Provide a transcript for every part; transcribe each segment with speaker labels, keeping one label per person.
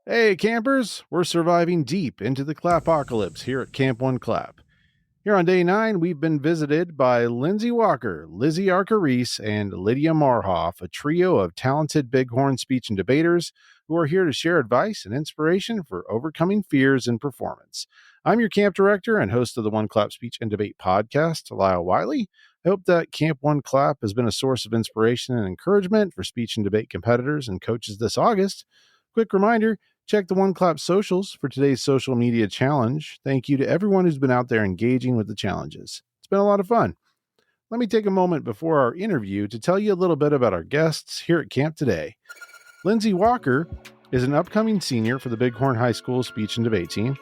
Speaker 1: Hey, campers! We're surviving deep into the clapocalypse here at Camp One Clap. Here on day 9, we've been visited by Lindsey Walker, Lizzy Arcarese, and Lydia Marhoff, a trio of talented Bighorn speech and debaters who are here to share advice and inspiration for overcoming fears in performance. I'm your camp director and host of the One Clap Speech and Debate podcast, Lyle Wiley. I hope that Camp One Clap has been a source of inspiration and encouragement for speech and debate competitors and coaches this August. Quick reminder, check the One Clap socials for today's social media challenge. Thank you to everyone who's been out there engaging with the challenges. It's been a lot of fun. Let me take a moment before our interview to tell you a little bit about our guests here at camp today. Lindsey Walker is an upcoming senior for the Bighorn High School speech and debate team.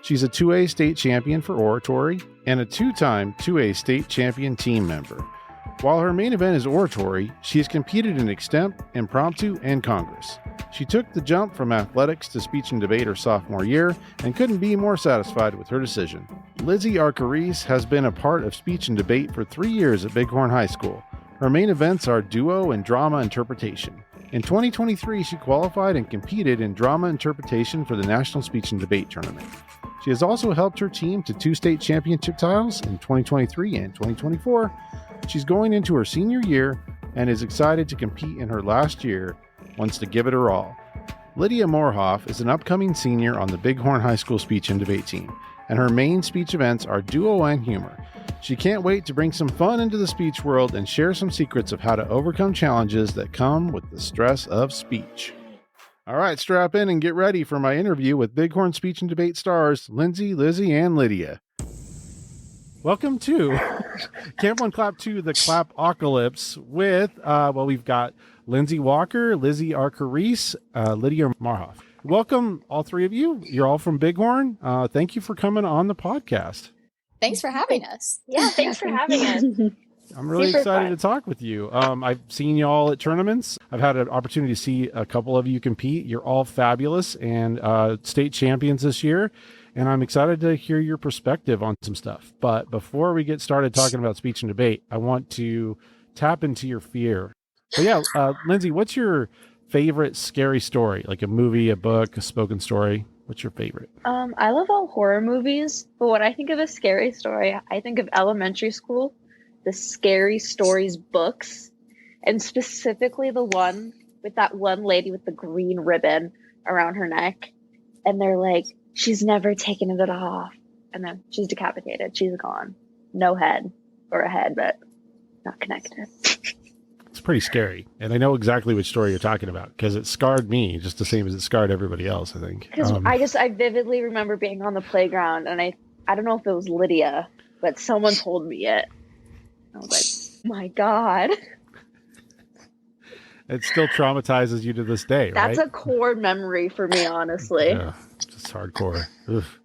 Speaker 1: She's a 2A state champion for oratory and a 2-time 2A state champion team member. While her main event is oratory, she has competed in extemp, impromptu, and Congress. She took the jump from athletics to speech and debate her sophomore year and couldn't be more satisfied with her decision. Lizzy Arcarese has been a part of speech and debate for 3 years at Bighorn High School. Her main events are duo and drama interpretation. In 2023, she qualified and competed in drama interpretation for the National Speech and Debate Tournament. She has also helped her team to 2 state championship titles in 2023 and 2024. She's going into her senior year and is excited to compete in her last year, wants to give it her all. Lydia Marhoff is an upcoming senior on the Bighorn High School speech and debate team, and her main speech events are duo and humor. She can't wait to bring some fun into the speech world and share some secrets of how to overcome challenges that come with the stress of speech. All right, strap in and get ready for my interview with Bighorn speech and debate stars Lindsey, Lizzy, and Lydia. Welcome to Camp One Clap 2, the Clapocalypse with, we've got Lindsey Walker, Lizzy Arcarese, Lydia Marhoff. Welcome, all three of you. You're all from Bighorn. Thank you for coming on the podcast.
Speaker 2: Thanks for having us.
Speaker 3: Yeah, thanks for having us.
Speaker 1: I'm really excited to talk with you. I've seen you all at tournaments. I've had an opportunity to see a couple of you compete. You're all fabulous and state champions this year. And I'm excited to hear your perspective on some stuff. But before we get started talking about speech and debate, I want to tap into your fear. So yeah, Lindsey, what's your favorite scary story? Like a movie, a book, a spoken story? What's your favorite?
Speaker 3: I love all horror movies, but when I think of a scary story, I think of elementary school, the scary stories books, and specifically the one with that one lady with the green ribbon around her neck. And they're like, she's never taken it off. And then she's decapitated. She's gone. No head, or a head, but not connected.
Speaker 1: It's pretty scary. And I know exactly which story you're talking about because it scarred me just the same as it scarred everybody else, I think.
Speaker 3: Because I vividly remember being on the playground and I don't know if it was Lydia, but someone told me it. I was like, my God.
Speaker 1: It still traumatizes you to this day,
Speaker 3: That's
Speaker 1: right?
Speaker 3: a core memory for me, honestly.
Speaker 1: Yeah, just hardcore. Oof.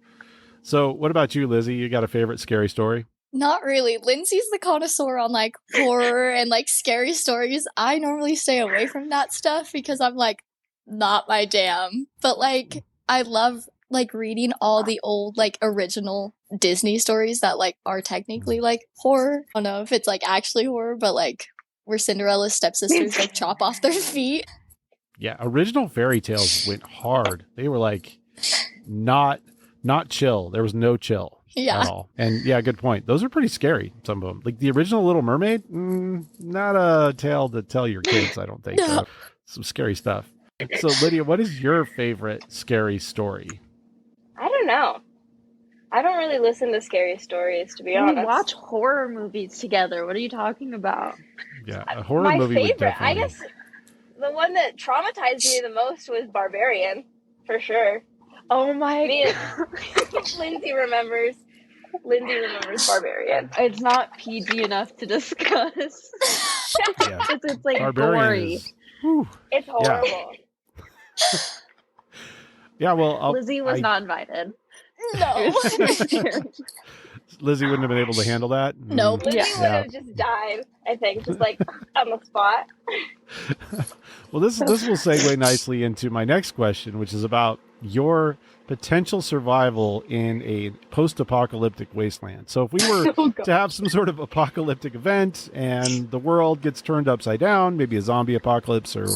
Speaker 1: So what about you, Lizzy? You got a favorite scary story?
Speaker 2: Not really. Lindsay's the connoisseur on like horror and like scary stories. I normally stay away from that stuff because I'm like, not my jam. But like, I love like reading all the old like original Disney stories that like are technically like horror. I don't know if it's like actually horror, but like where Cinderella's stepsisters like chop off their feet.
Speaker 1: Yeah, original fairy tales went hard. They were like not chill. There was no chill.
Speaker 2: Yeah.
Speaker 1: At all. And yeah, good point. Those are pretty scary, some of them. Like the original Little Mermaid, not a tale to tell your kids, I don't think.
Speaker 2: No.
Speaker 1: Some scary stuff. So Lydia, what is your favorite scary story?
Speaker 4: I don't know. I don't really listen to scary stories, to be honest.
Speaker 3: We watch horror movies together. What are you talking about?
Speaker 1: Yeah, a horror
Speaker 4: My
Speaker 1: movie would
Speaker 4: favorite,
Speaker 1: definitely...
Speaker 4: I guess the one that traumatized me the most was Barbarian, for sure.
Speaker 3: Oh my
Speaker 4: Lindsey remembers Barbarian.
Speaker 3: It's not PG enough to discuss.
Speaker 1: Yeah.
Speaker 3: It's like
Speaker 1: Barbarian
Speaker 3: gory.
Speaker 1: is...
Speaker 4: It's horrible.
Speaker 1: Yeah, well...
Speaker 3: Lizzy was not invited.
Speaker 2: No.
Speaker 1: Lizzy wouldn't have been able to handle that?
Speaker 2: Nope.
Speaker 4: Lizzy would have just died, I think, just like on the spot.
Speaker 1: Well, this will segue nicely into my next question, which is about your potential survival in a post-apocalyptic wasteland. So if we were to have some sort of apocalyptic event and the world gets turned upside down, maybe a zombie apocalypse or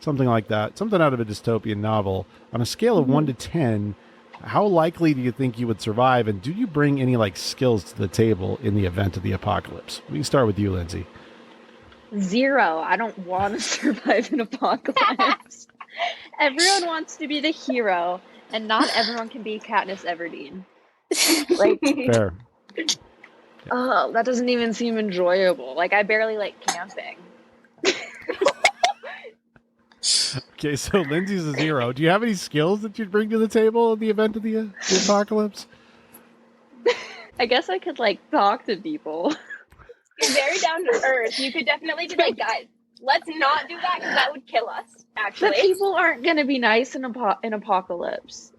Speaker 1: something like that, something out of a dystopian novel. On a scale of 1 to 10, how likely do you think you would survive, and do you bring any like skills to the table in the event of the apocalypse? We can start with you, Lindsay.
Speaker 3: 0. I don't want to survive an apocalypse. Everyone wants to be the hero, and not everyone can be Katniss Everdeen. Like,
Speaker 1: Fair.
Speaker 3: oh, that doesn't even seem enjoyable. Like, I barely like camping.
Speaker 1: Okay, so Lindsay's a 0. Do you have any skills that you'd bring to the table in the event of the apocalypse?
Speaker 3: I guess I could like talk to people.
Speaker 4: You're very down to earth. You could definitely be like, guys, let's not do that because that would kill us, actually.
Speaker 3: But people aren't going to be nice in apocalypse.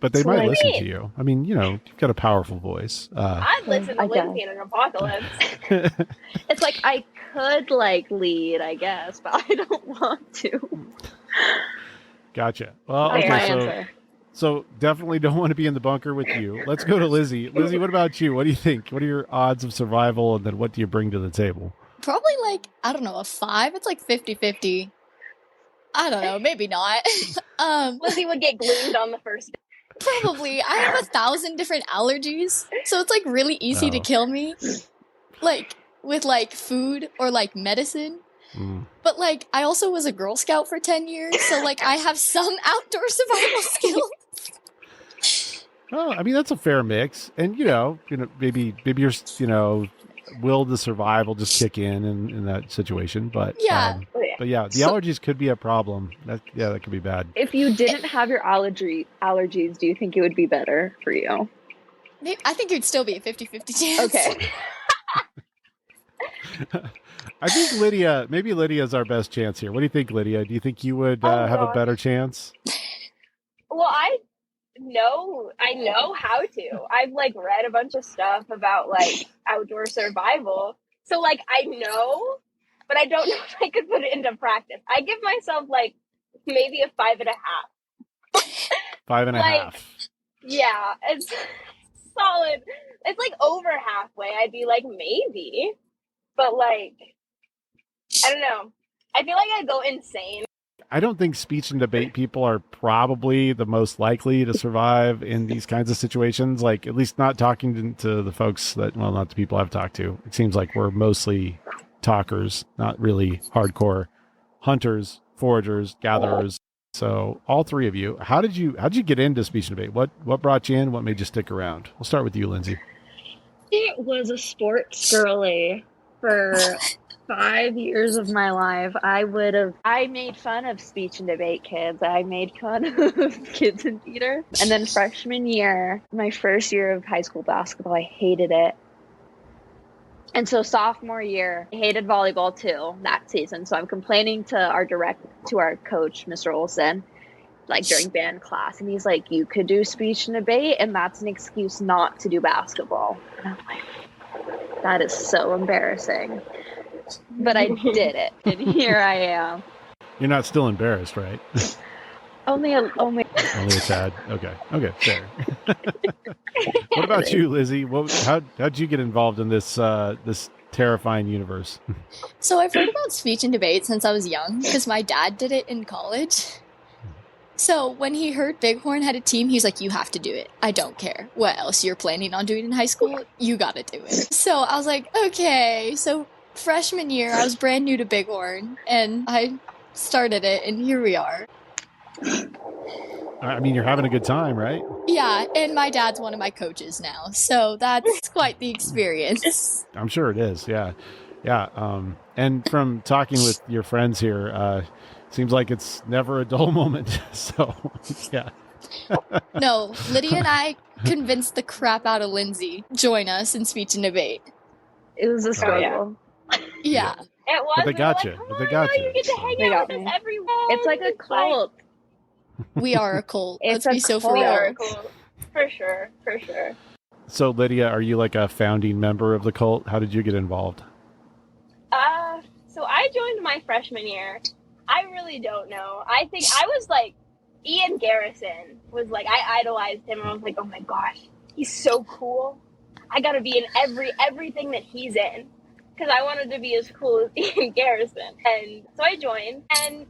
Speaker 1: But they
Speaker 3: So,
Speaker 1: might
Speaker 3: like-
Speaker 1: listen to you. I mean, you know, you've got a powerful voice.
Speaker 4: I'd listen to
Speaker 3: I guess.
Speaker 4: Lindsay in an apocalypse.
Speaker 3: It's like I could like lead, I guess, but I don't want to.
Speaker 1: Gotcha. Well,
Speaker 3: That's
Speaker 1: okay,
Speaker 3: my
Speaker 1: so
Speaker 3: answer.
Speaker 1: So definitely don't want to be in the bunker with you. Let's go to Lizzy. Lizzy, what about you? What do you think? What are your odds of survival, and then what do you bring to the table?
Speaker 2: Probably like, I don't know, a 5. It's like 50-50. I don't know, maybe not.
Speaker 4: Lizzy would get glued on the first day.
Speaker 2: Probably. I have 1,000 different allergies, so it's like really easy to
Speaker 1: Oh.
Speaker 2: kill me. Like with like food or like medicine.
Speaker 1: Mm.
Speaker 2: But like I also was a Girl Scout for 10 years, so like I have some outdoor survival skills.
Speaker 1: Oh, I mean, that's a fair mix. And, maybe your, will to survive will just kick in that situation. But
Speaker 2: Yeah.
Speaker 1: but yeah, the allergies could be a problem. That could be bad.
Speaker 3: If you didn't have your allergies, do you think it would be better for you?
Speaker 2: Maybe, I think it would still be a 50-50 chance.
Speaker 3: Okay.
Speaker 1: I think Lydia's our best chance here. What do you think, Lydia? Do you think you would
Speaker 4: Oh,
Speaker 1: have a
Speaker 4: gosh.
Speaker 1: better chance?
Speaker 4: Well, I know how to. I've like read a bunch of stuff about like outdoor survival. So like I know, but I don't know if I could put it into practice. I give myself like maybe a 5.5.
Speaker 1: 5.5.
Speaker 4: Like, yeah, it's solid. It's like over halfway. I'd be like maybe, but like I don't know. I feel like I'd go insane.
Speaker 1: I don't think speech and debate people are probably the most likely to survive in these kinds of situations. Like, at least not talking to the folks not the people I've talked to. It seems like we're mostly talkers, not really hardcore hunters, foragers, gatherers. So all three of you, how'd you get into speech and debate? What brought you in? What made you stick around? We'll start with you, Lindsay.
Speaker 3: It was a sports girly for 5 years of my life. I made fun of speech and debate kids. I made fun of kids in theater. And then freshman year, my first year of high school basketball, I hated it. And so sophomore year, I hated volleyball too that season. So I'm complaining to our coach, Mr. Olson, like during band class. And he's like, you could do speech and debate, and that's an excuse not to do basketball. And I'm like, that is so embarrassing. But I did it, and here I am.
Speaker 1: You're not still embarrassed, right?
Speaker 3: Only
Speaker 1: Only a tad. Okay, fair. What about you, Lizzy? How'd you get involved in this terrifying universe?
Speaker 2: So I've heard about speech and debate since I was young because my dad did it in college. So when he heard Bighorn had a team, he's like, you have to do it. I don't care what else you're planning on doing in high school. You got to do it. So I was like, okay. So freshman year, I was brand new to Bighorn, and I started it, and here we are.
Speaker 1: I mean, you're having a good time, right?
Speaker 2: Yeah, and my dad's one of my coaches now, so that's quite the experience.
Speaker 1: I'm sure it is. Yeah. And from talking with your friends here, seems like it's never a dull moment. So, yeah.
Speaker 2: No, Lydia and I convinced the crap out of Lindsay. Join us in speech and debate.
Speaker 3: It was a struggle.
Speaker 2: Yeah.
Speaker 4: It was.
Speaker 1: But they
Speaker 4: we were
Speaker 1: got
Speaker 4: like,
Speaker 1: you.
Speaker 4: Come
Speaker 1: But they
Speaker 4: on,
Speaker 1: got
Speaker 4: now
Speaker 1: you.
Speaker 4: you get to hang
Speaker 3: They
Speaker 4: out
Speaker 3: got
Speaker 4: with
Speaker 3: me.
Speaker 4: us every week.
Speaker 3: It's like a cult.
Speaker 2: We are a cult.
Speaker 3: It's
Speaker 2: Let's be
Speaker 3: a
Speaker 2: so for
Speaker 3: cult.
Speaker 2: real.
Speaker 4: Cool. For sure.
Speaker 1: So, Lydia, are you like a founding member of the cult? How did you get involved?
Speaker 4: So I joined my freshman year. I really don't know. I think I was like, Ian Garrison was like, I idolized him, and I was like, oh my gosh, he's so cool. I gotta be in everything that he's in. because I wanted to be as cool as Ian Garrison. And so I joined and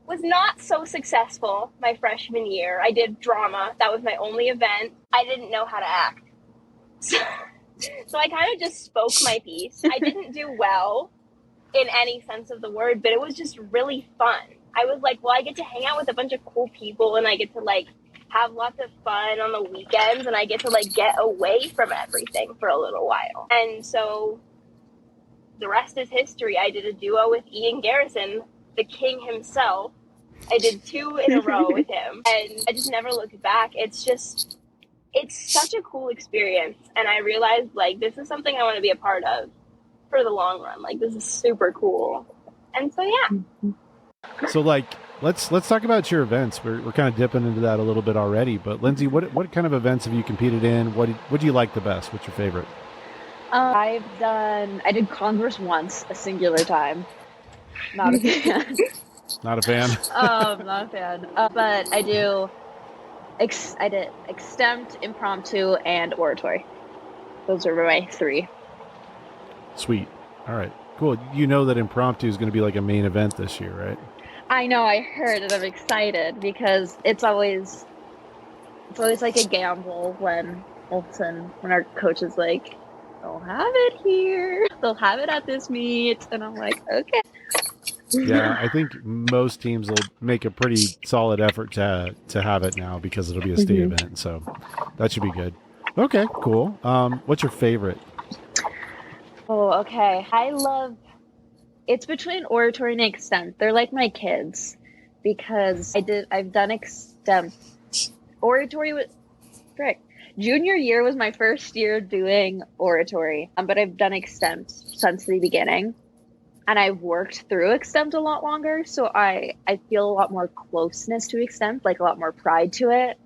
Speaker 4: was not so successful my freshman year. I did drama. That was my only event. I didn't know how to act. So I kind of just spoke my piece. I didn't do well in any sense of the word, but it was just really fun. I was like, well, I get to hang out with a bunch of cool people and I get to like have lots of fun on the weekends and I get to like get away from everything for a little while. And so the rest is history. I did a duo with Ian Garrison, the king himself. I did 2 in a row with him and I just never looked back. It's such a cool experience. And I realized like, this is something I want to be a part of for the long run. Like, this is super cool. And so, yeah.
Speaker 1: So like, let's talk about your events. We're kind of dipping into that a little bit already, but Lindsey, what kind of events have you competed in? What do you like the best? What's your favorite?
Speaker 3: I did Congress once, a singular time. Not a fan.
Speaker 1: Not a fan?
Speaker 3: Not a fan. But I did extempt, impromptu, and oratory. Those are my 3.
Speaker 1: Sweet. All right. Cool. You know that impromptu is going to be like a main event this year, right?
Speaker 3: I know, I heard it. I'm excited because it's always like a gamble when our coach is like, they'll have it here. They'll have it at this meet. And I'm like, okay.
Speaker 1: Yeah, I think most teams will make a pretty solid effort to have it now because it'll be a state event. So that should be good. Okay, cool. What's your favorite?
Speaker 3: Oh, okay. It's between oratory and extempt. They're like my kids because I've done extempt. Oratory junior year was my first year doing oratory, but I've done extempt since the beginning. And I've worked through extempt a lot longer, so I feel a lot more closeness to extempt, like a lot more pride to it.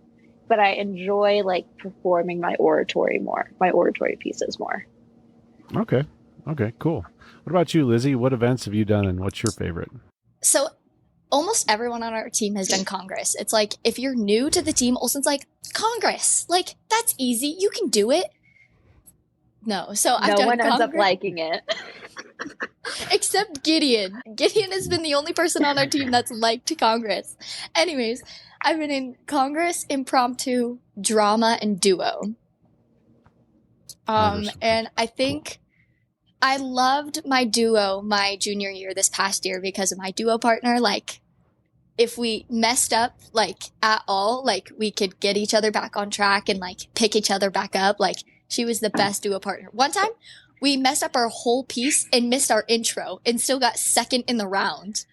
Speaker 3: But I enjoy like performing my oratory pieces more.
Speaker 1: Okay, cool. What about you, Lizzy? What events have you done and what's your favorite?
Speaker 2: So almost everyone on our team has done Congress. It's like, if you're new to the team, Olsen's like, Congress, like, that's easy. You can do it. No, so I've done
Speaker 3: No one ends up
Speaker 2: Congress.
Speaker 3: liking it.
Speaker 2: Except Gideon. Gideon has been the only person on our team that's liked Congress. Anyways, I've been in Congress, impromptu, drama, and duo. And I think I loved my duo my junior year this past year because of my duo partner. Like, if we messed up, like, at all, like, we could get each other back on track and, like, pick each other back up. Like, she was the best duo partner. One time, we messed up our whole piece and missed our intro and still got second in the round.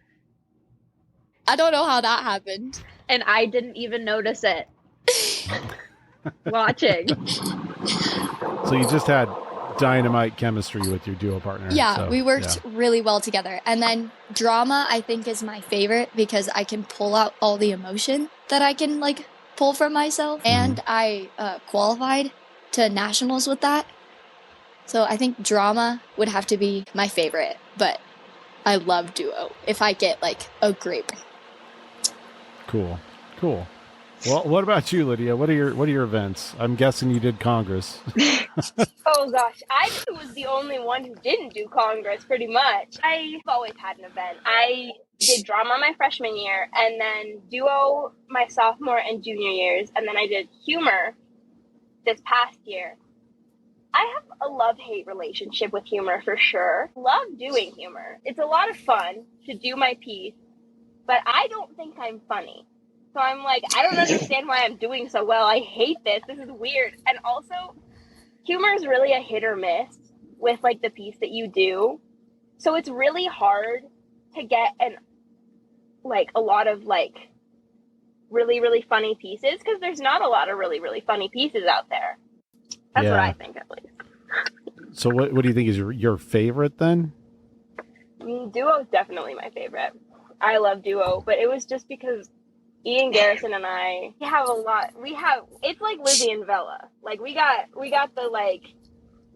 Speaker 2: I don't know how that happened.
Speaker 3: And I didn't even notice it. Watching.
Speaker 1: So you just had dynamite chemistry with your duo partner.
Speaker 2: Yeah,
Speaker 1: so,
Speaker 2: we worked really well together. And then drama, I think, is my favorite because I can pull out all the emotion that I can, like, pull from myself. Mm-hmm. And I qualified to nationals with that. So I think drama would have to be my favorite, but I love duo if I get, like, a great.
Speaker 1: Cool. Well, what about you, Lydia? What are your events? I'm guessing you did Congress.
Speaker 4: Oh gosh, I was the only one who didn't do Congress pretty much. I've always had an event. I did drama my freshman year and then duo my sophomore and junior years, and then I did humor this past year. I have a love-hate relationship with humor for sure. Love doing humor. It's a lot of fun to do my piece, but I don't think I'm funny. So I'm like, I don't understand why I'm doing so well. I hate this. This is weird. And also, humor is really a hit or miss with, like, the piece that you do. So it's really hard to get a lot of, like, really, really funny pieces because there's not a lot of really, really funny pieces out there. That's what I think, at least.
Speaker 1: So what do you think is your favorite then?
Speaker 4: Duo is definitely my favorite. I love duo, but it was just because Ian Garrison and I have a lot. It's like Lizzy and Bella. Like, we got the, like,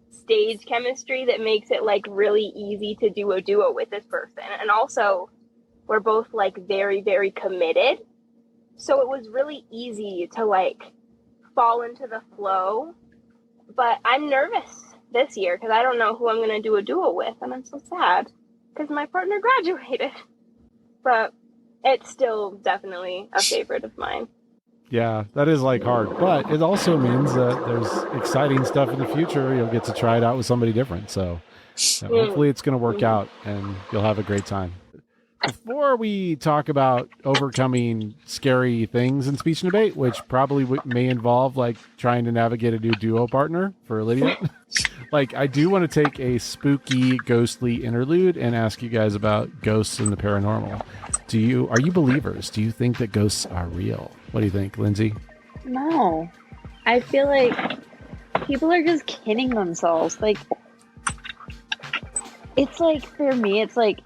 Speaker 4: stage chemistry that makes it, like, really easy to do a duo with this person. And also, we're both, like, very, very committed. So it was really easy to, like, fall into the flow. But I'm nervous this year because I don't know who I'm going to do a duo with, and I'm so sad because my partner graduated. But it's still definitely a favorite of mine.
Speaker 1: Yeah, that is like hard, but it also means that there's exciting stuff in the future. You'll get to try it out with somebody different. So hopefully it's going to work out and you'll have a great time. Before we talk about overcoming scary things in speech and debate, which probably may involve like trying to navigate a new duo partner for Lydia, like I do want to take a spooky, ghostly interlude and ask you guys about ghosts and the paranormal. Are you believers? Do you think that ghosts are real? What do you think, Lindsay?
Speaker 3: No. I feel like people are just kidding themselves. Like, it's like, for me, it's like,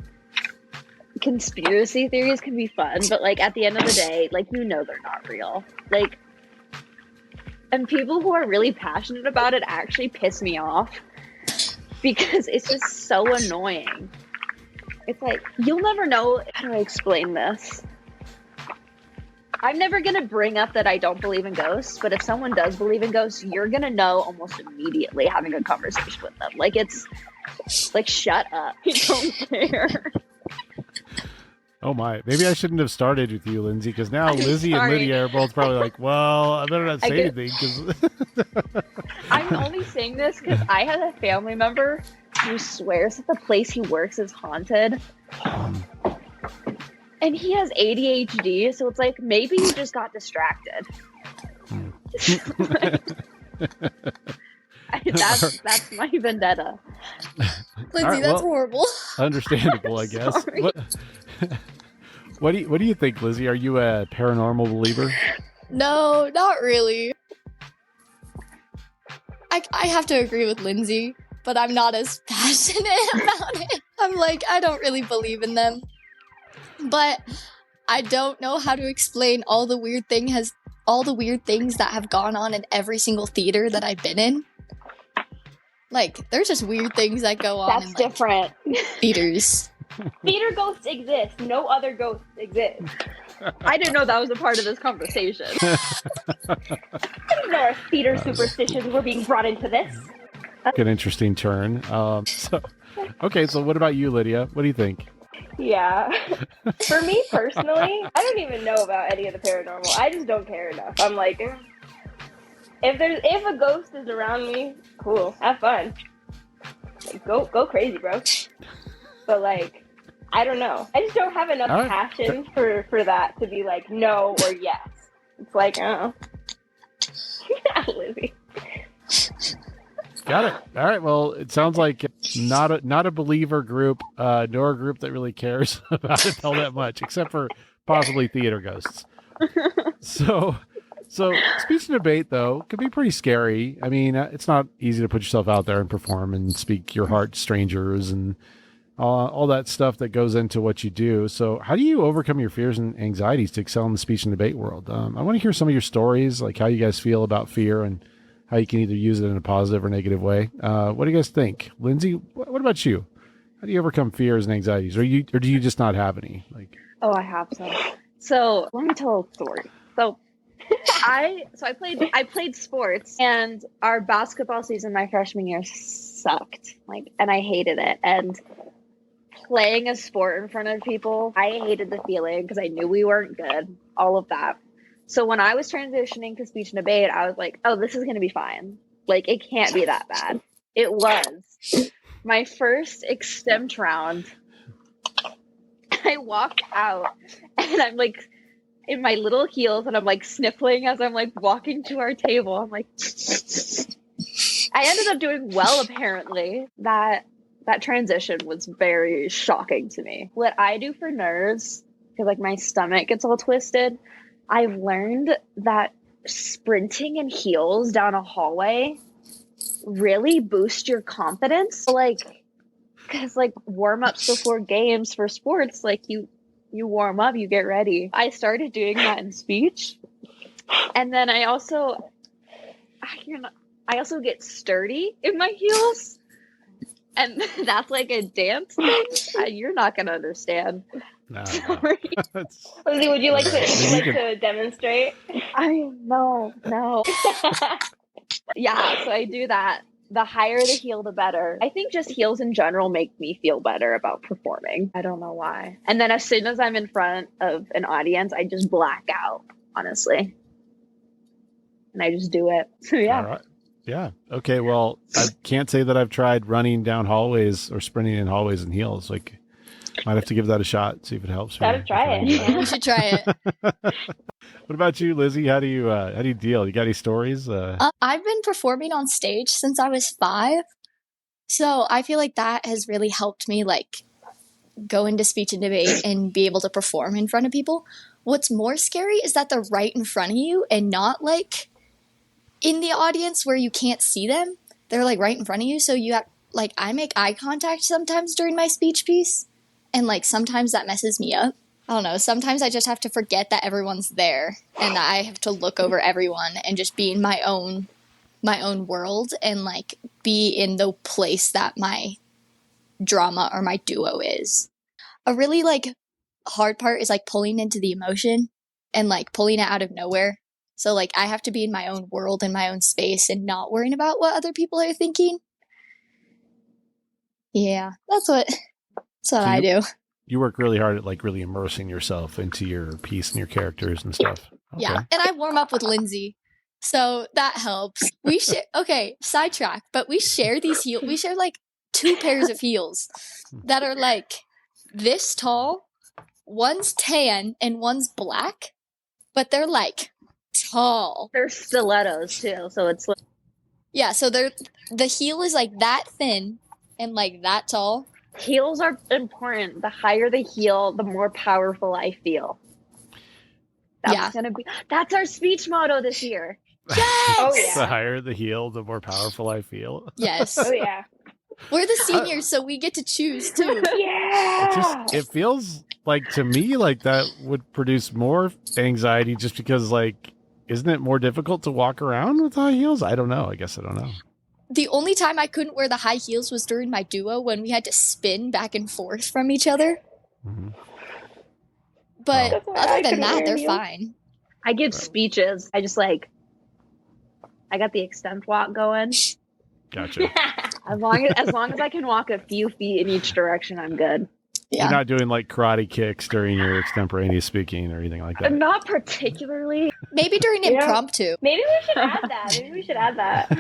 Speaker 3: conspiracy theories can be fun, but like at the end of the day, like, you know, they're not real. Like, and people who are really passionate about it actually piss me off because it's just so annoying. It's like, you'll never know. How do I explain this? I'm never going to bring up that I don't believe in ghosts, but if someone does believe in ghosts, you're going to know almost immediately having a conversation with them. Like, it's like, shut up. I don't care.
Speaker 1: Oh my, maybe I shouldn't have started with you, Lindsay, because now Lizzy and Lydia are both probably like, well, I better not say anything.
Speaker 3: I'm only saying this because I have a family member who swears that the place he works is haunted. And he has ADHD, so it's like, maybe you just got distracted. That's my vendetta.
Speaker 2: Lindsay, right, that's horrible.
Speaker 1: Understandable, I guess. What do you think, Lizzy? Are you a paranormal believer?
Speaker 2: No, not really. I have to agree with Lindsay, but I'm not as passionate about it. I'm like, I don't really believe in them. But I don't know how to explain all the weird things that have gone on in every single theater that I've been in. Like, there's just weird things that go on.
Speaker 3: That's different.
Speaker 2: Theaters.
Speaker 4: Theater ghosts exist. No other ghosts exist.
Speaker 3: I didn't know that was a part of this conversation.
Speaker 4: I didn't know our theater superstitions were being brought into this.
Speaker 1: An interesting turn. So what about you, Lydia? What do you think?
Speaker 4: Yeah. For me personally, I don't even know about any of the paranormal. I just don't care enough. I'm like, if a ghost is around me, cool, have fun. Like, go crazy, bro. But like, I don't know. I just don't have enough passion for that to be like no or yes. It's like, oh, Lizzy.
Speaker 1: Got it. All right. Well, it sounds like not a believer group, nor a group that really cares about it all that much, except for possibly theater ghosts. So speech and debate, though, could be pretty scary. I mean, it's not easy to put yourself out there and perform and speak your heart to strangers and all that stuff that goes into what you do. So how do you overcome your fears and anxieties to excel in the speech and debate world? I want to hear some of your stories, like how you guys feel about fear and how you can either use it in a positive or negative way. What do you guys think? Lindsay, what about you? How do you overcome fears and anxieties? Or do you just not have any? Like,
Speaker 3: oh, I have some. So let me tell a story. So I played sports, and our basketball season my freshman year sucked. And I hated it. And playing a sport in front of people, I hated the feeling because I knew we weren't good, all of that. So when I was transitioning to speech and debate, I was like, oh, this is going to be fine. Like, it can't be that bad. It was. My first extempt round, I walked out and I'm like in my little heels and I'm like sniffling as I'm like walking to our table. I'm like, I ended up doing well, apparently. That transition was very shocking to me. What I do for nerves, because like my stomach gets all twisted, I've learned that sprinting in heels down a hallway really boosts your confidence. Because warm-ups before games for sports, like you warm up, you get ready. I started doing that in speech. And then I also get sturdy in my heels. And that's like a dance thing. You're not going to understand.
Speaker 1: No.
Speaker 4: Lizzy, would you like to demonstrate?
Speaker 3: No. Yeah, so I do that the higher the heel, the better. I think just heels in general make me feel better about performing. I don't know why. And then as soon as I'm in front of an audience, I just black out, honestly. And I just do it. So yeah.
Speaker 1: All right. Yeah. Okay. Well, I can't say that I've tried running down hallways or sprinting in hallways in heels. Like, might have to give that a shot, see if it helps.
Speaker 4: Gotta try it.
Speaker 2: You should try it.
Speaker 1: What about you, Lizzy? How do you deal? You got any stories?
Speaker 2: I've been performing on stage since I was 5. So I feel like that has really helped me like go into speech and debate and be able to perform in front of people. What's more scary is that they're right in front of you and not like in the audience where you can't see them. They're like right in front of you. So you have like, I make eye contact sometimes during my speech piece. And like sometimes that messes me up. I don't know. Sometimes I just have to forget that everyone's there and that I have to look over everyone and just be in my own world and like be in the place that my drama or my duo is. A really like hard part is like pulling into the emotion and like pulling it out of nowhere. So like I have to be in my own world and my own space and not worrying about what other people are thinking. Yeah, that's what I do.
Speaker 1: You work really hard at like really immersing yourself into your piece and your characters and stuff. Okay.
Speaker 2: Yeah, and I warm up with Lindsey, so that helps. We share. Okay, sidetrack, but we share these heels. We share like 2 pairs of heels that are like this tall. One's tan and one's black, but they're like tall.
Speaker 3: They're stilettos too, so it's like
Speaker 2: Yeah, so the heel is like that thin and like that tall.
Speaker 3: heels are important. The higher the heel, the more powerful I feel. That's our speech motto this year.
Speaker 2: Yes!
Speaker 4: Oh, yeah.
Speaker 1: The higher the heel, the more powerful I feel.
Speaker 2: Yes.
Speaker 4: Oh yeah.
Speaker 2: We're the seniors, so we get to choose too.
Speaker 4: Yeah.
Speaker 1: It feels like to me like that would produce more anxiety just because like, isn't it more difficult to walk around with high heels? I don't know. I guess I don't know.
Speaker 2: The only time I couldn't wear the high heels was during my duo when we had to spin back and forth from each other.
Speaker 1: Mm-hmm.
Speaker 2: But
Speaker 4: That's why I
Speaker 2: other than
Speaker 4: couldn't
Speaker 2: that,
Speaker 4: wear
Speaker 2: they're
Speaker 4: heels.
Speaker 2: fine.
Speaker 3: I give speeches. I just like I got the extent walk going.
Speaker 1: Gotcha.
Speaker 3: As long as I can walk a few feet in each direction, I'm good.
Speaker 2: Yeah.
Speaker 1: You're not doing like karate kicks during your extemporaneous speaking or anything like that.
Speaker 3: Not particularly.
Speaker 2: Maybe during
Speaker 4: Yeah.
Speaker 2: impromptu.
Speaker 4: Maybe we should add that.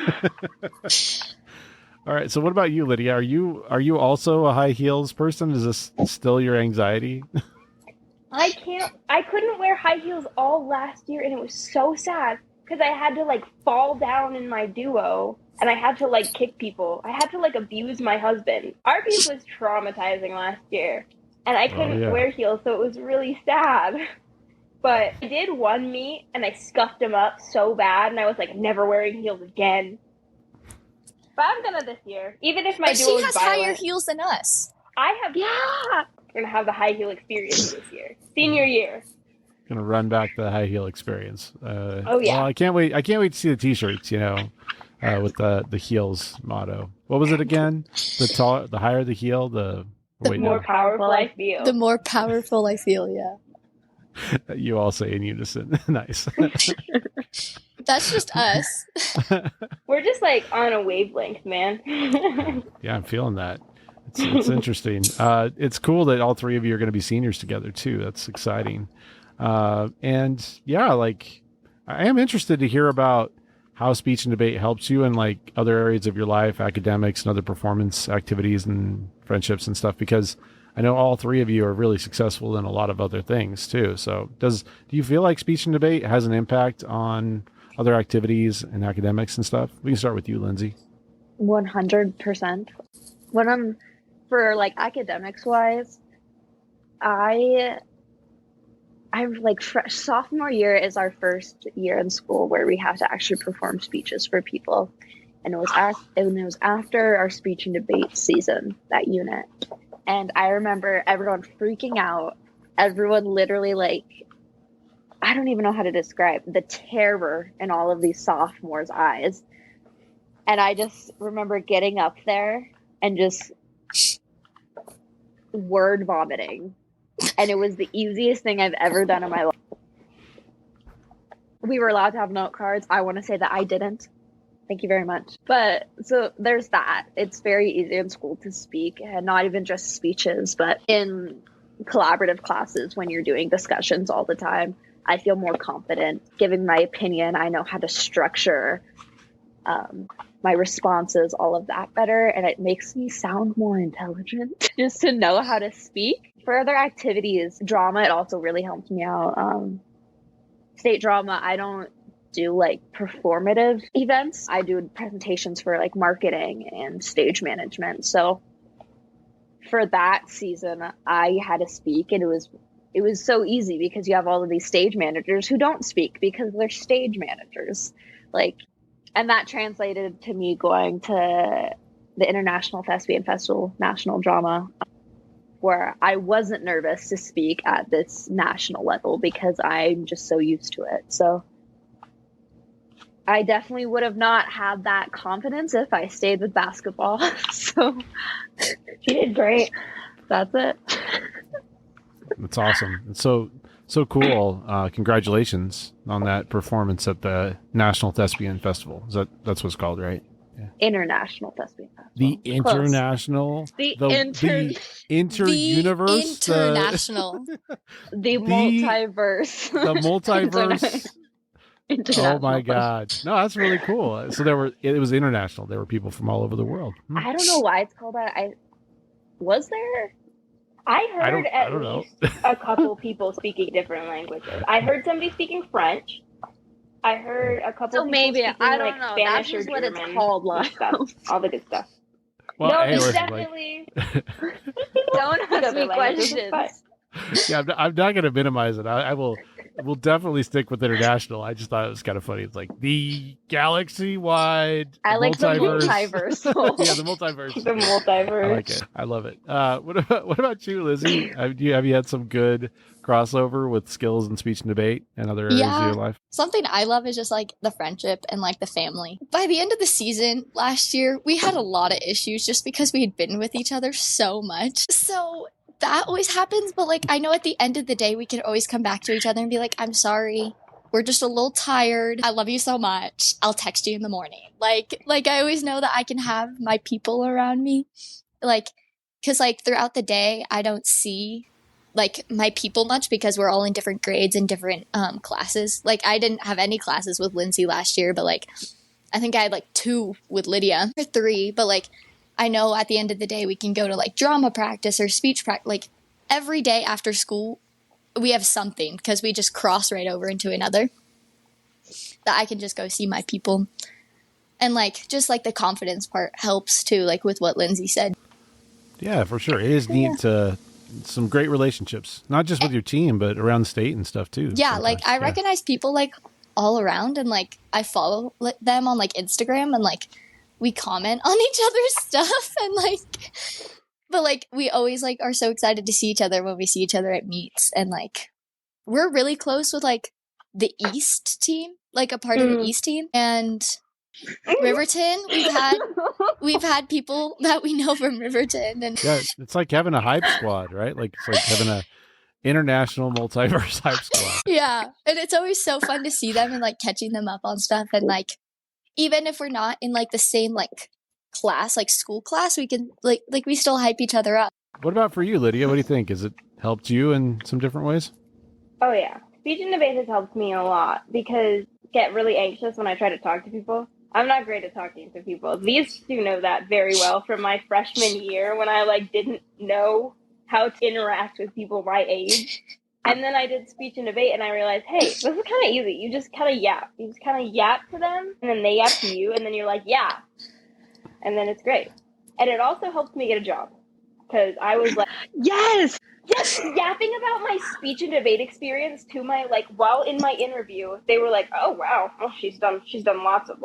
Speaker 1: All right. So what about you, Lydia? Are you also a high heels person? Is this still your anxiety?
Speaker 4: I couldn't wear high heels all last year, and it was so sad because I had to like fall down in my duo, and I had to like kick people. I had to like abuse my husband. Our piece was traumatizing last year, and I couldn't wear heels, so it was really sad. But I did one meet, and I scuffed him up so bad, and I was like, never wearing heels again. But I'm gonna this year, even if my
Speaker 2: But
Speaker 4: duo
Speaker 2: she
Speaker 4: is
Speaker 2: has
Speaker 4: violent.
Speaker 2: higher heels than us.
Speaker 4: I have. Yeah, we're gonna have the high heel experience this year, senior year.
Speaker 1: Gonna run back the high heel experience.
Speaker 4: Oh yeah.
Speaker 1: Well, I can't wait to see the t-shirts, with the heels motto. What was it again? The higher the heel, the
Speaker 4: more powerful I feel.
Speaker 2: The more powerful I feel, yeah.
Speaker 1: You all say in unison. Nice.
Speaker 2: That's just us.
Speaker 4: We're just like on a wavelength, man.
Speaker 1: Yeah, I'm feeling that. It's interesting. It's cool that all 3 of you are going to be seniors together too. That's exciting. And yeah, like I am interested to hear about how speech and debate helps you in like other areas of your life, academics and other performance activities and friendships and stuff, because I know all 3 of you are really successful in a lot of other things too. So do you feel like speech and debate has an impact on other activities and academics and stuff? We can start with you, Lindsey.
Speaker 3: 100%. When I'm for like academics wise, I'm like sophomore year is our first year in school where we have to actually perform speeches for people, and it was after our speech and debate season, that unit. And I remember everyone freaking out. Everyone literally like, I don't even know how to describe the terror in all of these sophomores' eyes. And I just remember getting up there and just word vomiting. And it was the easiest thing I've ever done in my life. We were allowed to have note cards. I want to say that I didn't. Thank you very much. But so there's that. It's very easy in school to speak, and not even just speeches, but in collaborative classes when you're doing discussions all the time. I feel more confident giving my opinion. I know how to structure my responses, all of that better, and it makes me sound more intelligent just to know how to speak. For other activities, drama, it also really helped me out. State drama, I don't do like performative events. I do presentations for like marketing and stage management. So for that season, I had to speak, and it was so easy because you have all of these stage managers who don't speak because they're stage managers. Like, and that translated to me going to the International Thespian Festival, National Drama, where I wasn't nervous to speak at this national level because I'm just so used to it. So I definitely would have not had that confidence if I stayed with basketball. So
Speaker 4: You did great.
Speaker 3: that's it.
Speaker 1: That's awesome. It's so cool. Congratulations on that performance at the National Thespian Festival. That's what it's called, right? Yeah.
Speaker 3: International Thespian Festival.
Speaker 1: The international,
Speaker 3: The
Speaker 1: inter-universe,
Speaker 2: international.
Speaker 3: the multiverse.
Speaker 1: the multiverse.
Speaker 3: International.
Speaker 1: Oh my God! No, that's really cool. So it was international. There were people from all over the world.
Speaker 3: I don't know why it's called that. Was there?
Speaker 4: I heard
Speaker 1: I don't know.
Speaker 4: a couple people speaking different languages. I heard somebody speaking French. I heard a couple
Speaker 3: So
Speaker 4: people
Speaker 3: maybe,
Speaker 4: speaking
Speaker 3: I don't
Speaker 4: like
Speaker 3: know.
Speaker 4: Spanish
Speaker 3: That's
Speaker 4: or
Speaker 3: just what
Speaker 4: German
Speaker 3: it's called,
Speaker 4: and
Speaker 3: love.
Speaker 4: stuff, all the good stuff.
Speaker 1: Well,
Speaker 4: No,
Speaker 1: hey,
Speaker 4: it's
Speaker 1: listen,
Speaker 4: definitely.
Speaker 3: Don't ask
Speaker 4: other
Speaker 3: me
Speaker 4: languages,
Speaker 3: questions.
Speaker 4: but-
Speaker 1: yeah, I'm not going to minimize it. I will definitely stick with international. I just thought it was kind of funny. It's like the galaxy-wide
Speaker 3: I like the
Speaker 1: multiverse.
Speaker 3: multiverse.
Speaker 1: Yeah, the multiverse.
Speaker 4: The multiverse.
Speaker 1: I like it. I love it. What about you, Lizzy? Have you had some good crossover with skills in speech and debate and other areas of your life?
Speaker 2: Something I love is just like the friendship and like the family. By the end of the season last year, we had a lot of issues just because we had been with each other so much. So that always happens, but like I know at the end of the day we can always come back to each other and be like, I'm sorry, we're just a little tired, I love you so much, I'll text you in the morning. Like I always know that I can have my people around me, like, because like throughout the day I don't see like my people much because we're all in different grades and different classes. Like I didn't have any classes with Lindsey last year, but like I think I had like 2 with Lydia or 3, but like I know at the end of the day we can go to like drama practice or speech practice. Like every day after school we have something because we just cross right over into another that I can just go see my people. And like just like the confidence part helps too, like with what Lindsey said.
Speaker 1: Yeah, for sure. It is neat to some great relationships, not just with your team, but around the state and stuff too.
Speaker 2: Yeah,
Speaker 1: sometimes.
Speaker 2: like I recognize people like all around, and like I follow them on like Instagram, and like we comment on each other's stuff, and like, but like we always like are so excited to see each other when we see each other at meets, and like we're really close with like the East team, like a part of the East team, and Riverton. We've had people that we know from Riverton, and
Speaker 1: yeah, it's like having a hype squad, right? Like it's like having a international multiverse hype squad.
Speaker 2: Yeah, and it's always so fun to see them and like catching them up on stuff, and like even if we're not in like the same like class, like school class, we can like we still hype each other up.
Speaker 1: What about for you, Lydia? What do you think? Has it helped you in some different ways?
Speaker 4: Oh yeah, speech and debate has helped me a lot because I get really anxious when I try to talk to people. I'm not great at talking to people. These two know that very well from my freshman year when I like didn't know how to interact with people my age. And then I did speech and debate and I realized, hey, this is kind of easy. You just kind of yap. You just kind of yap to them and then they yap to you and then you're like, yeah. And then it's great. And it also helped me get a job because I was like,
Speaker 3: Yes!
Speaker 4: just yapping about my speech and debate experience to my, like, while in my interview, they were like, oh, wow, oh, she's done lots of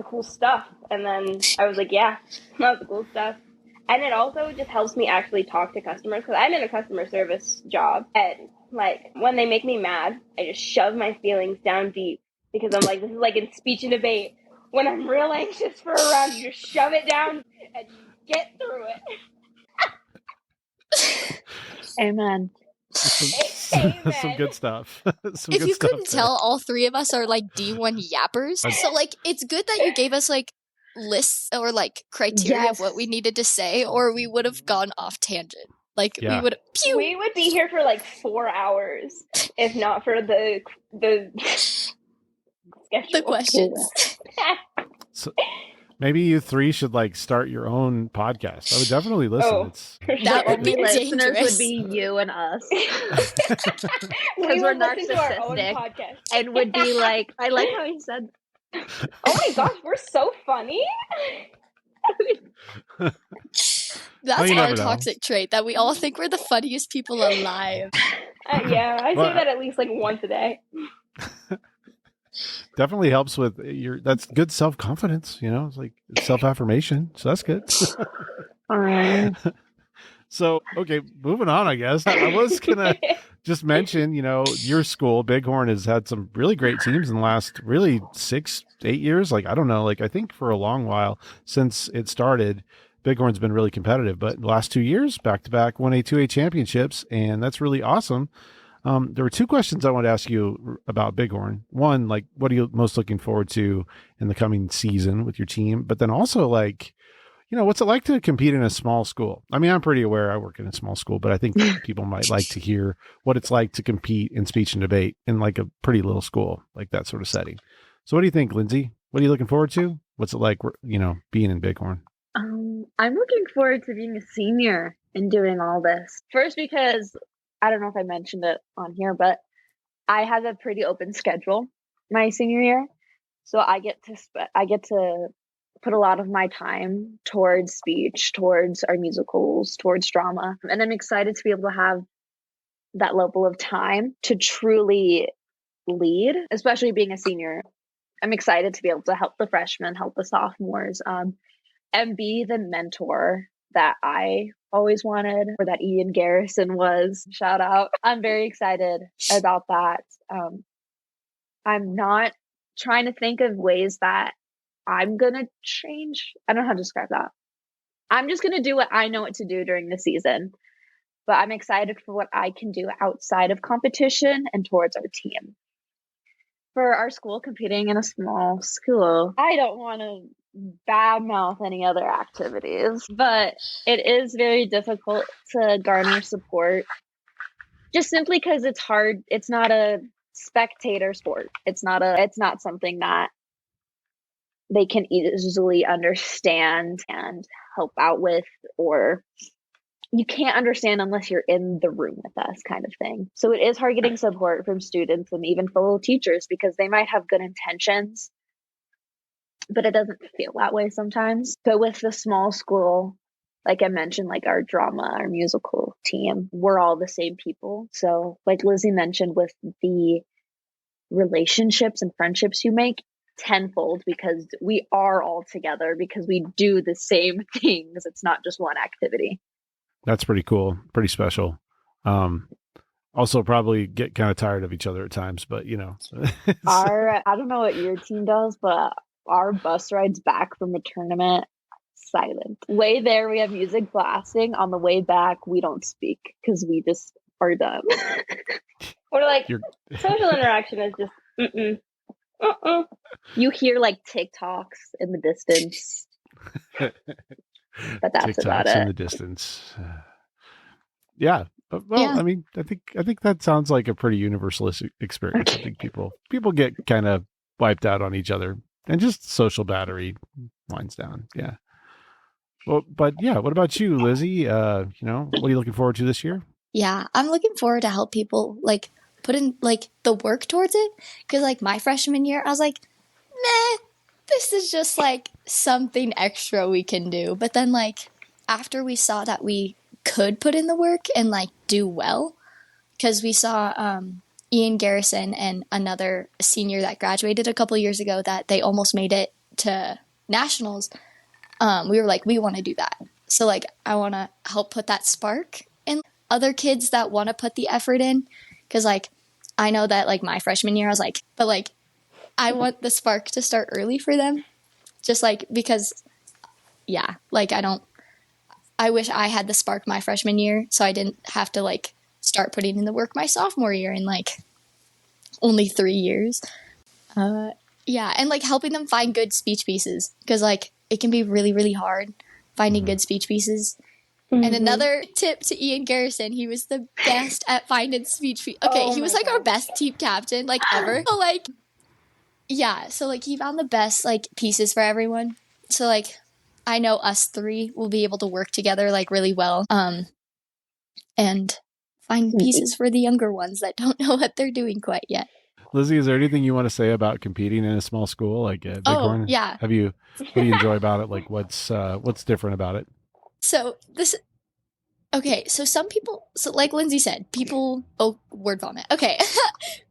Speaker 4: cool stuff. And then I was like, yeah, lots of cool stuff. And it also just helps me actually talk to customers because I'm in a customer service job. And like when they make me mad, I just shove my feelings down deep because I'm like, this is like in speech and debate. When I'm real anxious for a round, you just shove it down and get through it.
Speaker 3: Amen.
Speaker 1: Some good stuff.
Speaker 2: If you couldn't tell, all three of us are like D1 yappers. So like it's good that you gave us like lists or like criteria of what we needed to say, or we would have gone off tangent. Like we would
Speaker 4: be here for like 4 hours if not for the
Speaker 2: questions.
Speaker 1: So maybe you three should like start your own podcast. I would definitely listen.
Speaker 2: That would be
Speaker 3: listeners
Speaker 2: dangerous.
Speaker 3: would be you and us.
Speaker 4: Because
Speaker 3: we're narcissistic and would be like, I like how he said,
Speaker 4: oh my gosh, we're so funny.
Speaker 2: That's our toxic trait, that we all think we're the funniest people alive.
Speaker 4: Yeah, I say that at least like once a day.
Speaker 1: Definitely helps with that's good self-confidence, it's like self-affirmation. So that's good.
Speaker 3: All right.
Speaker 1: So, okay, moving on, I guess. I was going to just mention, your school, Bighorn, has had some really great teams in the last really 6-8 years. Like, I don't know, like I think for a long while since it started, Bighorn's been really competitive, but the llast 2 years, back-to-back 1A, 2A championships, and that's really awesome. There were two questions I wanted to ask you about Bighorn. One, like, what are you most looking forward to in the coming season with your team? But then also, like, what's it like to compete in a small school? I mean, I'm pretty aware I work in a small school, but I think people might like to hear what it's like to compete in speech and debate in like a pretty little school, like that sort of setting. So what do you think, Lindsay? What are you looking forward to? What's it like, being in Bighorn?
Speaker 3: I'm looking forward to being a senior and doing all this. First, because I don't know if I mentioned it on here, but I have a pretty open schedule my senior year. So I get to put a lot of my time towards speech, towards our musicals, towards drama. And I'm excited to be able to have that level of time to truly lead, especially being a senior. I'm excited to be able to help the freshmen, help the sophomores, and be the mentor that I always wanted, or that Ian Garrison was. Shout out. I'm very excited about that. I'm not trying to think of ways that I'm going to change. I don't know how to describe that. I'm just going to do what I know what to do during the season. But I'm excited for what I can do outside of competition and towards our team. For our school, competing in a small school, I don't want to badmouth any other activities, but it is very difficult to garner support just simply because it's hard. It's not a spectator sport. It's not something that they can easily understand and help out with, or you can't understand unless you're in the room with us, kind of thing. So it is hard getting support from students and even fellow teachers because they might have good intentions, but it doesn't feel that way sometimes. But with the small school, like I mentioned, like our drama, our musical team, we're all the same people. So like Lizzy mentioned, with the relationships and friendships you make, tenfold, because we are all together because we do the same things. It's not just one activity.
Speaker 1: That's pretty cool. Pretty special. Also probably get kind of tired of each other at times, but
Speaker 3: I don't know what your team does, but our bus rides back from a tournament, silent. Way there, we have music blasting. On the way back, we don't speak because we just are done.
Speaker 4: Or like social interaction is just You hear like TikToks in the distance, but that's
Speaker 1: TikToks
Speaker 3: about it.
Speaker 1: In the distance. Yeah. Well, yeah. I mean, I think that sounds like a pretty universal experience. I think people get kind of wiped out on each other, and just social battery winds down. Yeah. Well, but yeah, what about you, Lizzy? What are you looking forward to this year?
Speaker 2: Yeah, I'm looking forward to help people like put in like the work towards it. Because like my freshman year, I was like, meh, this is just like something extra we can do. But then like after we saw that we could put in the work and like do well, because we saw Ian Garrison and another senior that graduated a couple years ago that they almost made it to nationals. We were like, we want to do that. So like I want to help put that spark in other kids that want to put the effort in. Because like I know that like my freshman year I was like, but like I want the spark to start early for them. Just like because I wish I had the spark my freshman year so I didn't have to like start putting in the work my sophomore year in like only 3 years. Yeah, and like helping them find good speech pieces, because like it can be really, really hard finding good speech pieces. And another tip to Ian Garrison, he was the best at finding speech Okay, he was like our best team captain like ever. So like, yeah, so like he found the best like pieces for everyone. So like I know us three will be able to work together like really well. And find pieces for the younger ones that don't know what they're doing quite yet.
Speaker 1: Lizzy, is there anything you want to say about competing in a small school like Bighorn?
Speaker 2: Oh, yeah.
Speaker 1: What do you enjoy about it? Like what's different about it?
Speaker 2: So some people, so like Lindsay said, word vomit. Okay.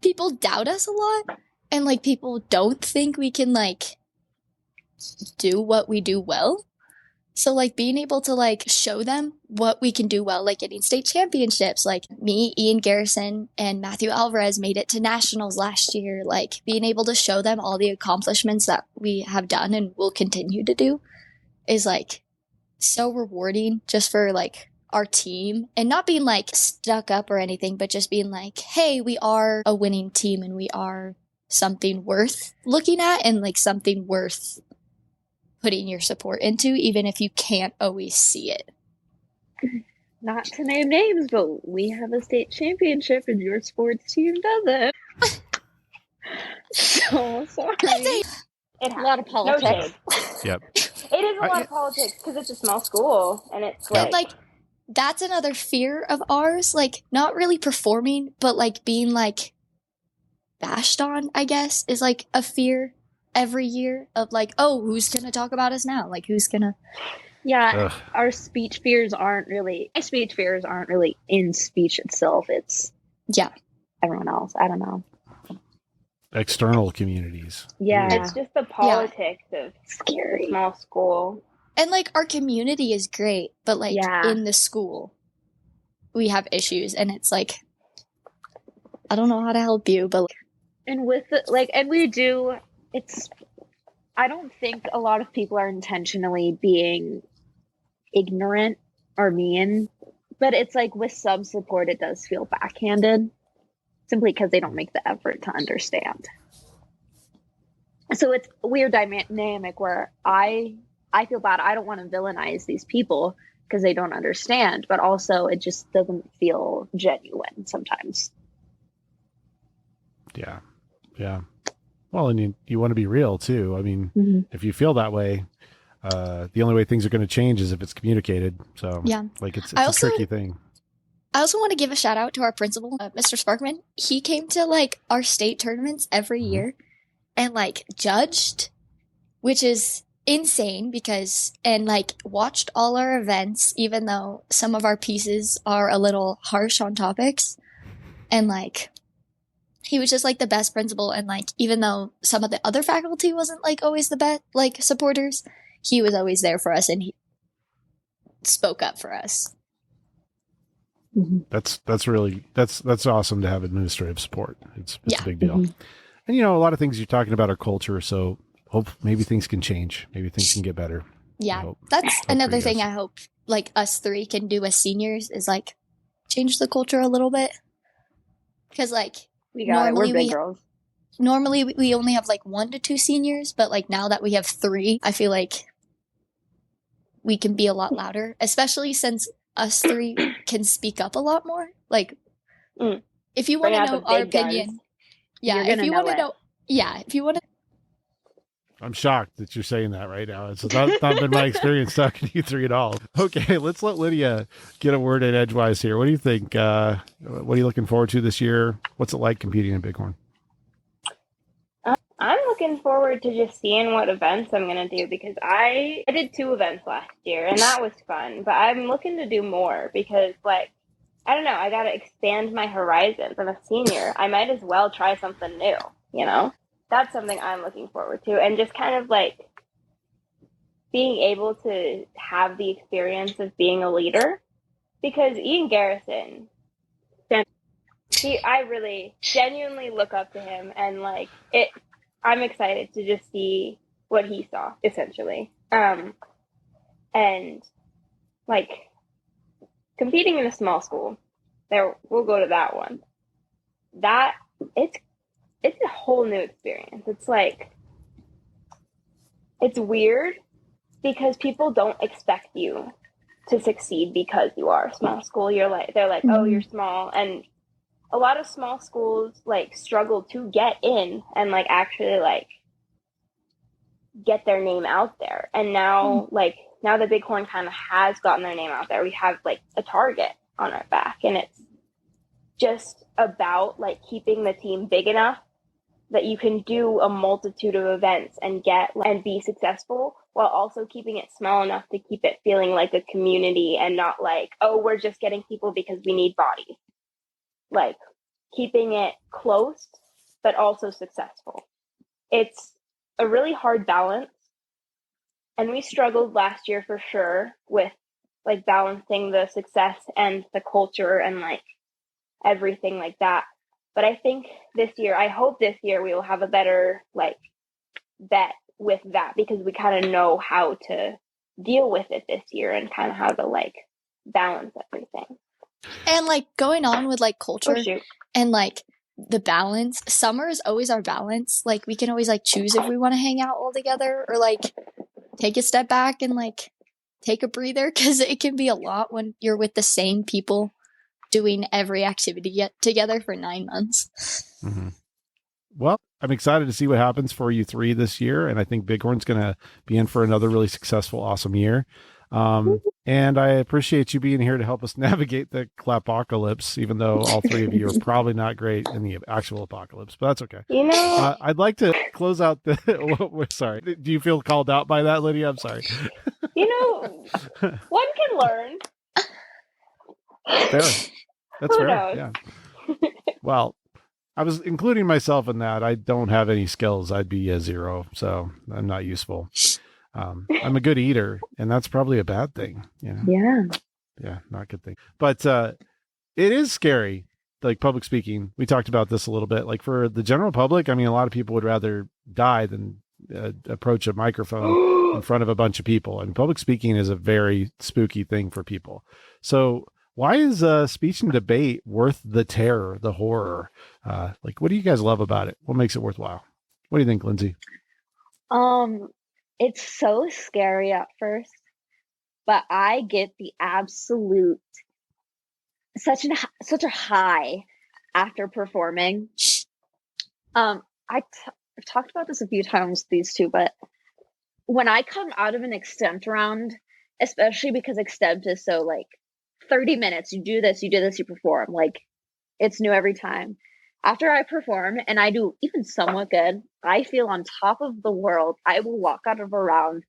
Speaker 2: People doubt us a lot, and like people don't think we can like do what we do well. So like being able to like show them what we can do well, like getting state championships, like me, Ian Garrison, and Matthew Alvarez made it to nationals last year. Like being able to show them all the accomplishments that we have done and will continue to do is like so rewarding just for like our team, and not being like stuck up or anything, but just being like, hey, we are a winning team and we are something worth looking at and like something worth putting your support into, even if you can't always see it.
Speaker 3: Not to name names, but we have a state championship and your sports team doesn't. So sorry.
Speaker 4: It's
Speaker 3: a lot of politics.
Speaker 4: No
Speaker 1: Yep.
Speaker 4: It is a lot of politics because it's a small school, and it's like
Speaker 2: that's another fear of ours, like not really performing, but like being like bashed on, I guess, is like a fear every year of like, oh, who's gonna talk about us now? Like who's gonna
Speaker 3: our speech fears aren't really in speech itself. It's everyone else. I don't know.
Speaker 1: External communities.
Speaker 3: Yeah.
Speaker 4: It's just the politics of
Speaker 3: scary
Speaker 4: small school.
Speaker 2: And like our community is great, but like in the school we have issues, and it's like I don't know how to help you, but
Speaker 3: and with the, and we do, it's, I don't think a lot of people are intentionally being ignorant or mean, but it's like with some support it does feel backhanded simply because they don't make the effort to understand. So it's a weird dynamic where I feel bad. I don't want to villainize these people because they don't understand, but also it just doesn't feel genuine sometimes.
Speaker 1: Yeah. Well, and you want to be real too. I mean, if you feel that way, the only way things are going to change is if it's communicated. So like it's a tricky thing.
Speaker 2: I also want to give a shout out to our principal, Mr. Sparkman. He came to like our state tournaments every year and like judged, which is insane and like watched all our events, even though some of our pieces are a little harsh on topics. And like, he was just like the best principal. And like, even though some of the other faculty wasn't like always the best, like supporters, he was always there for us and he spoke up for us.
Speaker 1: That's awesome to have administrative support. It's a big deal. And a lot of things you're talking about are culture. So hope maybe things can change. Maybe things can get better.
Speaker 2: Yeah. That's another thing I hope like us three can do as seniors is like change the culture a little bit. Cause like
Speaker 3: we're big girls.
Speaker 2: Normally we only have like 1 to 2 seniors, but like now that we have 3, I feel like we can be a lot louder, especially since us 3 can speak up a lot more. Like if you want to know our opinion, if you want to
Speaker 1: I'm shocked that you're saying that right now. It's not been my experience talking to you 3 at all. Okay, let's let Lydia get a word in edgewise here. What do you think? What are you looking forward to this year? What's it like competing in Bighorn?
Speaker 4: I'm looking forward to just seeing what events I'm going to do because I did 2 events last year and that was fun, but I'm looking to do more because like, I don't know, I got to expand my horizons. I'm a senior. I might as well try something new, That's something I'm looking forward to. And just kind of like being able to have the experience of being a leader because Ian Garrison, I really genuinely look up to him and like I'm excited to just see what he saw essentially. And like competing in a small school There, we'll go to that one. That it's a whole new experience. It's like, it's weird because people don't expect you to succeed because you are a small school. They're like, oh, you're small, and a lot of small schools like struggle to get in and like actually like get their name out there. And now now the Bighorn kind of has gotten their name out there. We have like a target on our back, and it's just about like keeping the team big enough that you can do a multitude of events and get and be successful, while also keeping it small enough to keep it feeling like a community and not like, oh, we're just getting people because we need bodies. Like keeping it close but also successful. It's a really hard balance, and we struggled last year for sure with like balancing the success and the culture and like everything like that. But I think I hope this year we will have a better like bet with that, because we kind of know how to deal with it this year and kind of how to like balance everything.
Speaker 2: And like going on with like culture
Speaker 4: Oh,
Speaker 2: and like the balance, summer is always our balance. Like we can always like choose if we want to hang out all together or like take a step back and like take a breather, because it can be a lot when you're with the same people doing every activity together for 9 months.
Speaker 1: Mm-hmm. Well, I'm excited to see what happens for you three this year, and I think Bighorn's going to be in for another really successful, awesome year. And I appreciate you being here to help us navigate the clapocalypse, even though all three of you are probably not great in the actual apocalypse, but that's okay.
Speaker 4: You know,
Speaker 1: I'd like to close out the. Sorry, do you feel called out by that, Lydia? I'm sorry.
Speaker 4: You know, one can learn.
Speaker 1: Fair. That's
Speaker 4: Who
Speaker 1: fair.
Speaker 4: knows?
Speaker 1: Yeah. Well, I was including myself in that. I don't have any skills. I'd be a 0, so I'm not useful. I'm a good eater, and that's probably a bad thing. You know? Yeah, not a good thing. But it is scary, like public speaking. We talked about this a little bit. Like for the general public, I mean, a lot of people would rather die than approach a microphone in front of a bunch of people. And public speaking is a very spooky thing for people. So why is speech and debate worth the terror, the horror? Like, what do you guys love about it? What makes it worthwhile? What do you think, Lindsay?
Speaker 3: It's so scary at first, but I get the absolute such a high after performing. I've talked about this a few times with these two, but when I come out of an extemp round, especially because extemp is so like 30 minutes, you do this, you perform, like it's new every time. After I perform and I do even somewhat good, I feel on top of the world. I will walk out of a round,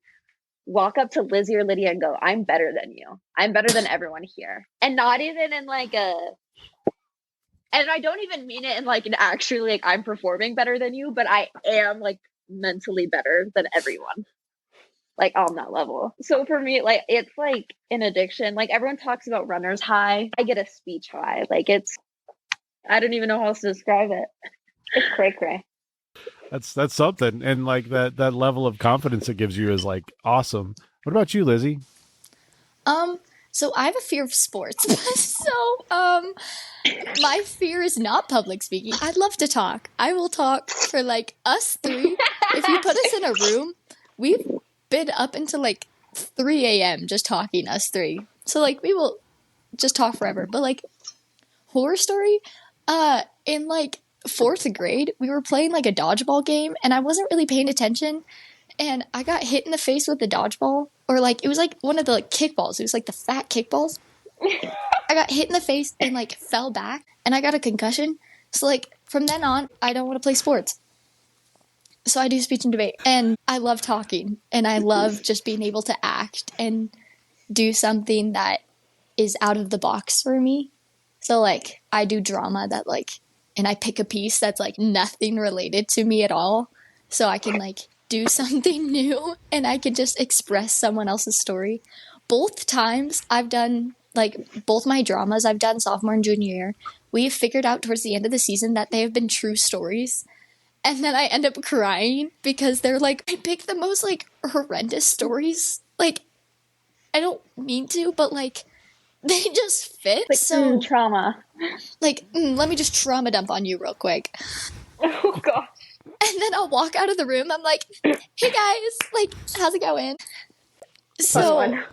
Speaker 3: walk up to Lizzy or Lydia and go, I'm better than you. I'm better than everyone here. And not even in like and I don't even mean it in like an actually like I'm performing better than you, but I am like mentally better than everyone. Like on that level. So for me, like it's like an addiction. Like everyone talks about runner's high. I get a speech high. Like I don't even know how else to describe it.
Speaker 4: It's cray-cray.
Speaker 1: That's something. And like that level of confidence it gives you is like awesome. What about you, Lizzy?
Speaker 2: So I have a fear of sports. My fear is not public speaking. I'd love to talk. I will talk for like us three. If you put us in a room, we've been up until like 3 a.m. just talking, us three. So like we will just talk forever. But like horror story, in like 4th grade, we were playing like a dodgeball game, and I wasn't really paying attention, and I got hit in the face with the dodgeball, or like it was like one of the like kickballs. It was like the fat kickballs. I got hit in the face and like fell back, and I got a concussion. So like from then on, I don't want to play sports. So I do speech and debate, and I love talking, and I love just being able to act and do something that is out of the box for me. So like I do drama that like, and I pick a piece that's like nothing related to me at all, so I can like do something new and I can just express someone else's story. Both times I've done like both my dramas I've done sophomore and junior year, we've figured out towards the end of the season that they have been true stories. And then I end up crying because they're like, I picked the most like horrendous stories. Like, I don't mean to, but like they just fit.
Speaker 3: Like,
Speaker 2: So,
Speaker 3: trauma.
Speaker 2: let me just trauma dump on you real quick.
Speaker 4: Oh gosh.
Speaker 2: And then I'll walk out of the room. I'm like, hey guys, like, how's it going? So
Speaker 4: Fun one.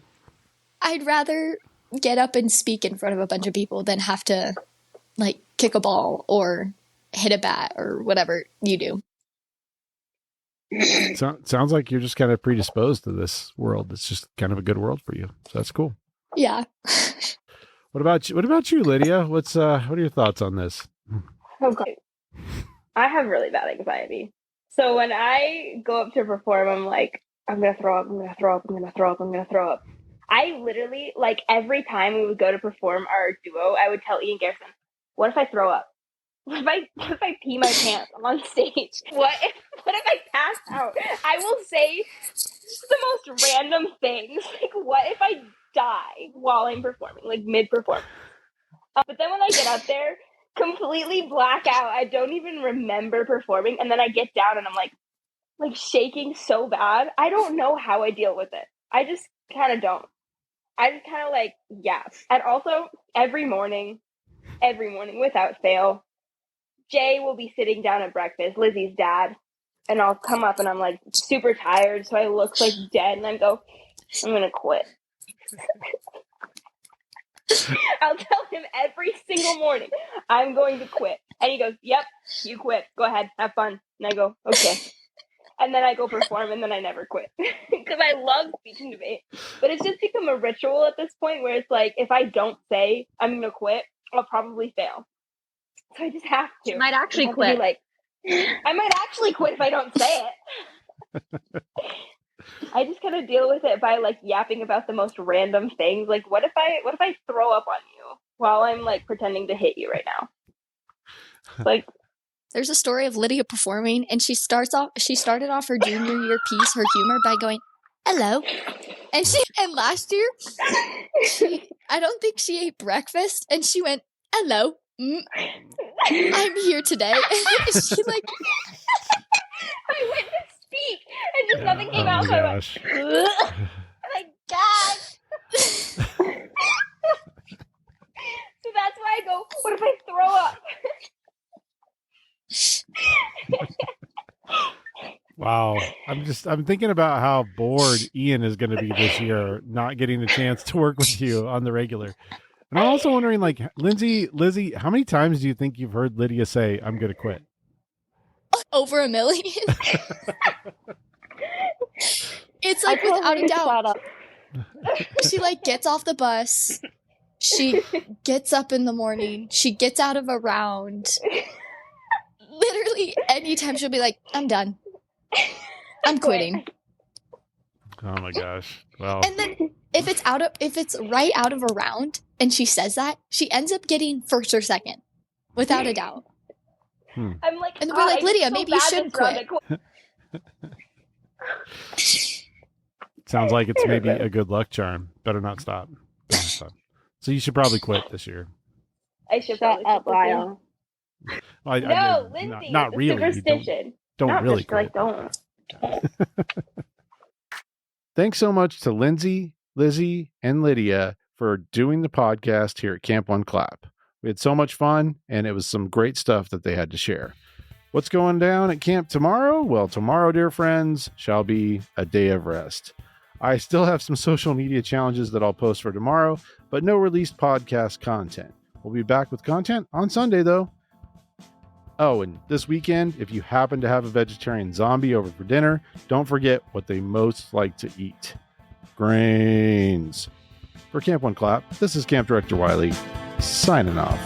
Speaker 2: I'd rather get up and speak in front of a bunch of people than have to, like, kick a ball or hit a bat or whatever you do.
Speaker 1: Sounds like you're just kind of predisposed to this world. It's just kind of a good world for you. So that's cool.
Speaker 2: Yeah.
Speaker 1: What about you, Lydia? What are your thoughts on this?
Speaker 4: Oh god. I have really bad anxiety. So when I go up to perform, I'm like, I'm gonna throw up, I'm gonna throw up, I'm gonna throw up, I'm gonna throw up. I literally, like, every time we would go to perform our duo, I would tell Ian Garrison, what if I throw up? What if I pee my pants on stage? What if I pass out? I will say the most random things. Like, what if I die while I'm performing, like mid-performance? But then when I get up there, completely black out. I don't even remember performing. And then I get down and I'm like shaking so bad. I don't know how I deal with it. I just kind of don't. I just kind of like, yeah. And also every morning without fail, Jay will be sitting down at breakfast, Lizzie's dad, and I'll come up and I'm like super tired. So I look like dead and I go, I'm going to quit. I'll tell him every single morning, I'm going to quit. And he goes, yep, you quit. Go ahead, have fun. And I go, okay. And then I go perform and then I never quit. Because I love speech and debate. But it's just become a ritual at this point where it's like, if I don't say I'm going to quit, I'll probably fail. So I just have to.
Speaker 3: You might actually
Speaker 4: I
Speaker 3: quit.
Speaker 4: I might actually quit if I don't say it. I just kind of deal with it by like yapping about the most random things. Like, what if I throw up on you while I'm like pretending to hit you right now? Like,
Speaker 2: There's a story of Lydia performing, and she started off her junior year piece, her humor, by going, hello. And last year, I don't think she ate breakfast, and she went, hello. I'm here today. And she like,
Speaker 4: I went to speak and just nothing came out. So I went, oh my god. So that's why I go, what if I throw up?
Speaker 1: Wow. I'm thinking about how bored Ian is going to be this year, not getting the chance to work with you on the regular. And I'm also wondering, like, Lizzy, how many times do you think you've heard Lydia say, I'm going to quit?
Speaker 2: over 1 million. It's like without a doubt. She like gets off the bus. She gets up in the morning. She gets out of a round. Literally anytime she'll be like, I'm done. I'm quitting.
Speaker 1: Oh my gosh. Well,
Speaker 2: And then if it's right out of a round and she says that, she ends up getting first or second. Without a doubt.
Speaker 4: I'm like,
Speaker 2: and we're like, Lydia, maybe you should quit.
Speaker 1: Sounds like it's maybe a good luck charm. Better not stop. So you should probably quit this year.
Speaker 4: I should
Speaker 3: Shut up, Lyle.
Speaker 4: No, Lindsay,
Speaker 1: not really.
Speaker 4: Superstition.
Speaker 1: Don't
Speaker 4: Not
Speaker 1: really
Speaker 4: just,
Speaker 1: quit.
Speaker 4: don't.
Speaker 1: Thanks so much to Lindsay, Lizzy, and Lydia for doing the podcast here at Camp One Clap. We had so much fun, and it was some great stuff that they had to share. What's going down at camp tomorrow? Well, tomorrow, dear friends, shall be a day of rest. I still have some social media challenges that I'll post for tomorrow, but no released podcast content. We'll be back with content on Sunday, though. Oh, and this weekend, if you happen to have a vegetarian zombie over for dinner, don't forget what they most like to eat. Grains. For Camp One Clap, this is Camp Director Wiley, signing off.